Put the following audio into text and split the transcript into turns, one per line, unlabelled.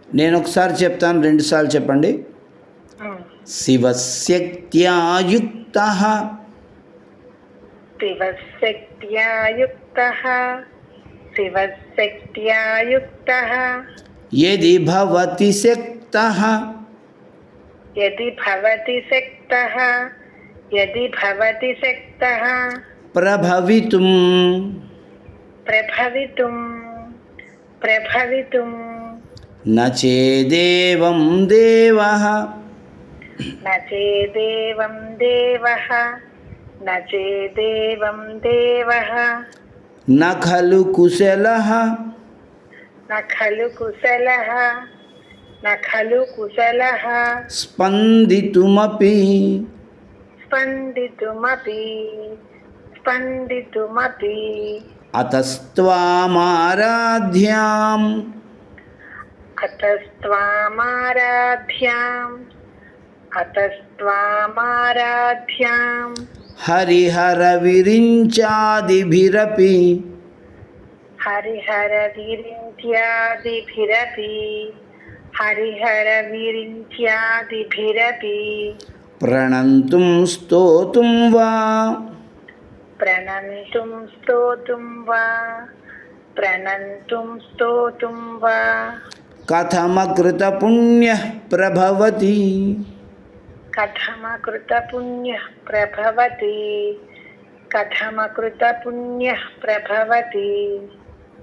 నేను ఒకసారి చెప్తాను, రెండుసార్లు చెప్పండి. శివశక్త్యాయుక్తః
శివశక్త్యాయుక్తః శివశక్త్యాయుక్తః
యది భవతి శక్తః
యది భవతి శక్తః యది భవతి శక్తః
ప్రభవితుం
ప్రభవితుం ప్రభవితుం
న చేదేవం దేవః
న చేదేవం దేవః న చేదేవం దేవః
న ఖలు కుశలః
న ఖలు కుశలః న ఖలు కుశలః
స్పందితుమపి
స్పందితుమపి స్పందితుమపి
అతస్త్వామారాధ్యాం
అతస్త్వామారాధ్యాం అతస్త్వామారాధ్యాం
హరిహర విరించాదిభిరపి
హరిహర విరింత్యాదిభిరపి హరిహర విరింత్యాదిభిరపి
ప్రణంతుం స్తోతుం వా
ప్రణంతుం స్తోతుం వా ప్రణంతుం స్తోతుం వా
కథమకృత పుణ్యః ప్రభవతి
కథమకృత పుణ్యః ప్రభవతి కథమకృత పుణ్యః ప్రభవతి